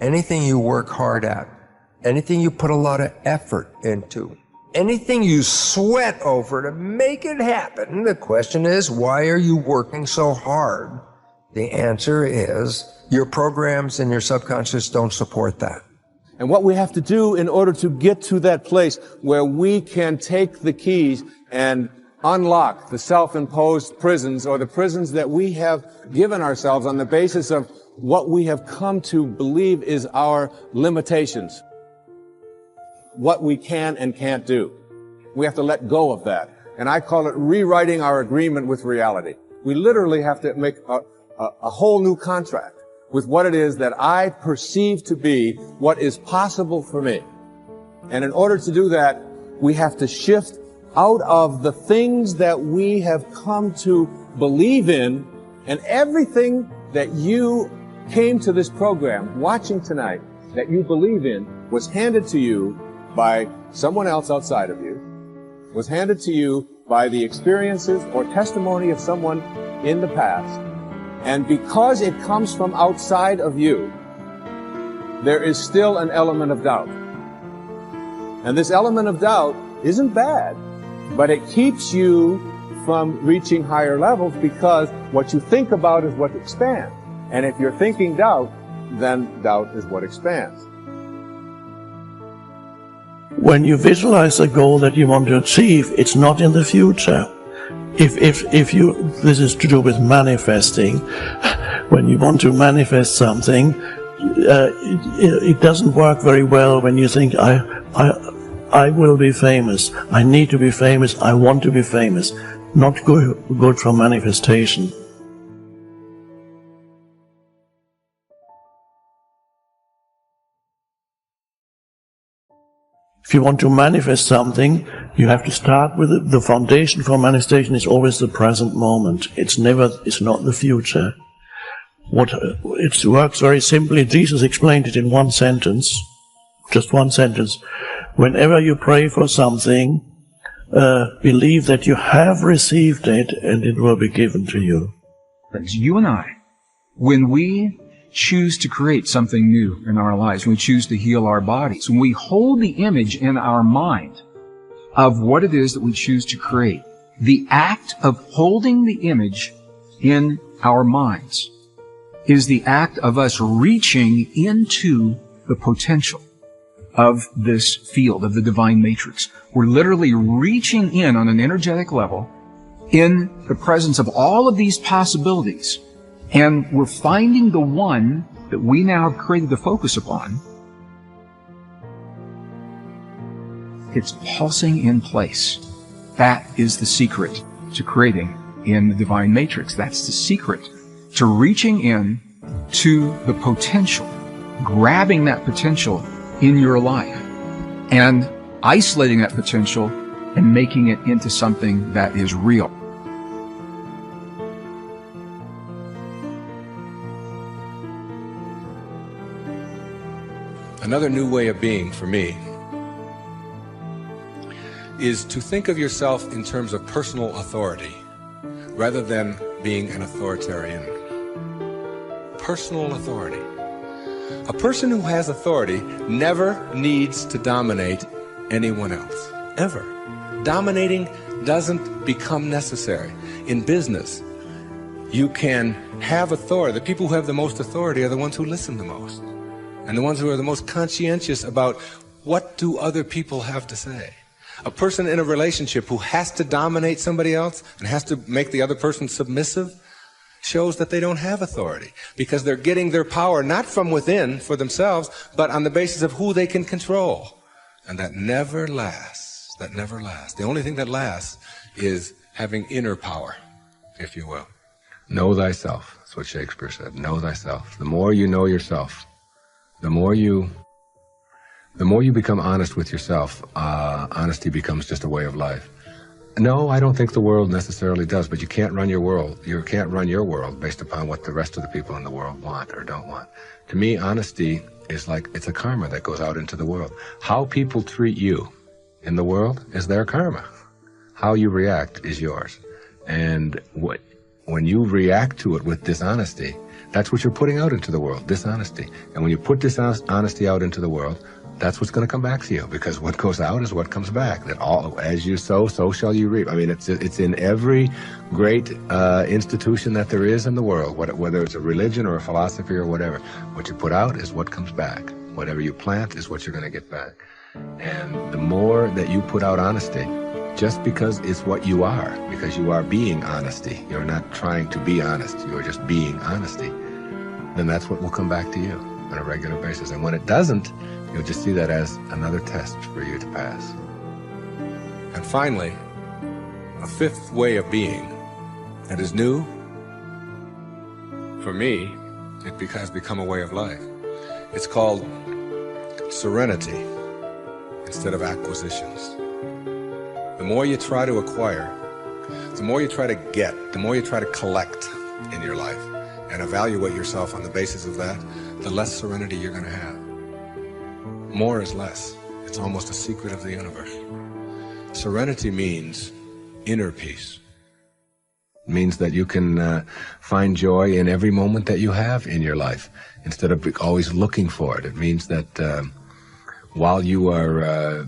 anything you work hard at, anything you put a lot of effort into, anything you sweat over to make it happen, the question is, why are you working so hard? The answer is, your programs and your subconscious don't support that. And what we have to do in order to get to that place where we can take the keys and unlock the self-imposed prisons, or the prisons that we have given ourselves on the basis of what we have come to believe is our limitations, what we can and can't do. We have to let go of that. And I call it rewriting our agreement with reality. We literally have to make a whole new contract with what it is that I perceive to be what is possible for me. And in order to do that, we have to shift out of the things that we have come to believe in, and everything that you came to this program watching tonight that you believe in was handed to you by someone else outside of you, was handed to you by the experiences or testimony of someone in the past. And because it comes from outside of you, there is still an element of doubt. And this element of doubt isn't bad, but it keeps you from reaching higher levels, because what you think about is what expands. And if you're thinking doubt, then doubt is what expands. When you visualize a goal that you want to achieve, it's not in the future. This is to do with manifesting. When you want to manifest something, it doesn't work very well when you think, I will be famous, I need to be famous, I want to be famous. Not good for manifestation. If you want to manifest something, you have to start with the foundation for manifestation is always the present moment. It's not the future. It works very simply. Jesus explained it in one sentence, just one sentence. Whenever you pray for something, believe that you have received it and it will be given to you. Friends, you and I, when we choose to create something new in our lives, when we choose to heal our bodies, when we hold the image in our mind of what it is that we choose to create, the act of holding the image in our minds is the act of us reaching into the potential of this field, of the divine matrix. We're literally reaching in on an energetic level in the presence of all of these possibilities, and we're finding the one that we now have created the focus upon. It's pulsing in place. That is the secret to creating in the divine matrix. That's the secret to reaching in to the potential, grabbing that potential in your life and isolating that potential and making it into something that is real. Another new way of being for me is to think of yourself in terms of personal authority rather than being an authoritarian. Personal authority. A person who has authority never needs to dominate anyone else, ever. Dominating doesn't become necessary. In business, you can have authority. The people who have the most authority are the ones who listen the most, and the ones who are the most conscientious about what do other people have to say. A person in a relationship who has to dominate somebody else and has to make the other person submissive shows that they don't have authority, because they're getting their power not from within for themselves, but on the basis of who they can control. And that never lasts. That never lasts. The only thing that lasts is having inner power, if you will. Know thyself. That's what Shakespeare said. Know thyself. The more you know yourself, the more you become honest with yourself, honesty becomes just a way of life. No, I don't think the world necessarily does, but you can't run your world. You can't run your world based upon what the rest of the people in the world want or don't want. To me, honesty is like, it's a karma that goes out into the world. How people treat you in the world is their karma. How you react is yours. And when you react to it with dishonesty, That's what you're putting out into the world, dishonesty. And when you put dishonesty out into the world, that's what's going to come back to you, because what goes out is what comes back. That all, as you sow, so shall you reap. I mean, it's in every great institution that there is in the world, whether it's a religion or a philosophy or whatever. What you put out is what comes back. Whatever you plant is what you're going to get back. And the more that you put out honesty, just because it's what you are, because you are being honesty, you're not trying to be honest, you're just being honesty, then that's what will come back to you on a regular basis. And when it doesn't, you'll just see that as another test for you to pass. And finally, a fifth way of being that is new, for me, it has become a way of life. It's called serenity instead of acquisitions. The more you try to acquire, the more you try to get, the more you try to collect in your life and evaluate yourself on the basis of that, the less serenity you're going to have. More is less. It's almost a secret of the universe. Serenity means inner peace. It means that you can find joy in every moment that you have in your life instead of always looking for it. It means that while you are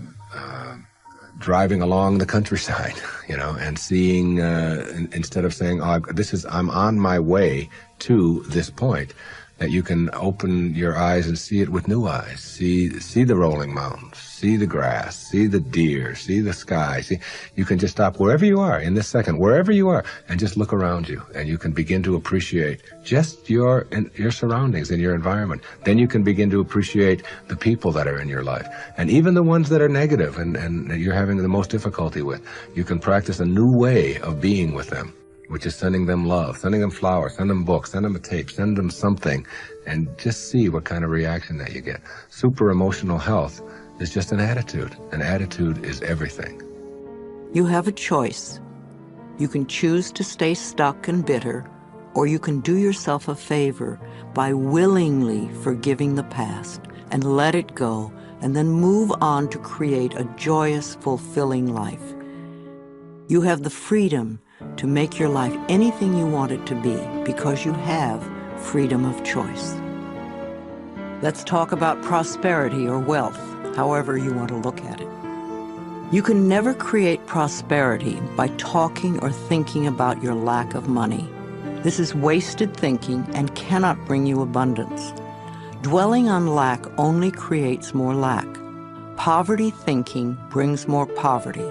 driving along the countryside, and seeing, instead of saying, oh, I'm on my way to this point, that you can open your eyes and see it with new eyes. See the rolling mountains, see the grass, see the deer, see the sky. You can just stop wherever you are in this second, wherever you are, and just look around you, and you can begin to appreciate just your surroundings and your environment. Then you can begin to appreciate the people that are in your life, and even the ones that are negative and you're having the most difficulty with. You can practice a new way of being with them, which is sending them love, sending them flowers, send them books, send them a tape, send them something, and just see what kind of reaction that you get. Super emotional health is just an attitude. An attitude is everything. You have a choice. You can choose to stay stuck and bitter, or you can do yourself a favor by willingly forgiving the past and let it go, and then move on to create a joyous, fulfilling life. You have the freedom to make your life anything you want it to be, because you have freedom of choice. Let's talk about prosperity or wealth, however you want to look at it. You can never create prosperity by talking or thinking about your lack of money. This is wasted thinking and cannot bring you abundance. Dwelling on lack only creates more lack. Poverty thinking brings more poverty,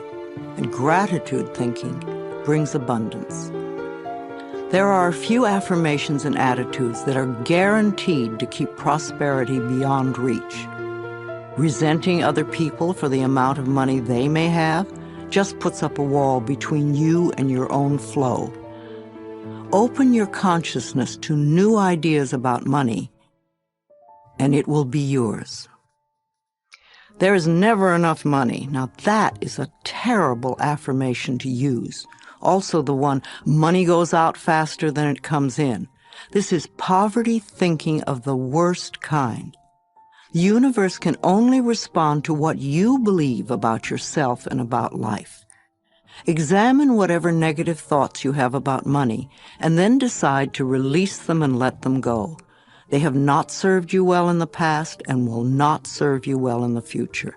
and gratitude thinking brings abundance. There are a few affirmations and attitudes that are guaranteed to keep prosperity beyond reach. Resenting other people for the amount of money they may have just puts up a wall between you and your own flow. Open your consciousness to new ideas about money, and it will be yours. There is never enough money. Now that is a terrible affirmation to use. Also the one, money goes out faster than it comes in. This is poverty thinking of the worst kind. The universe can only respond to what you believe about yourself and about life. Examine whatever negative thoughts you have about money, and then decide to release them and let them go. They have not served you well in the past and will not serve you well in the future.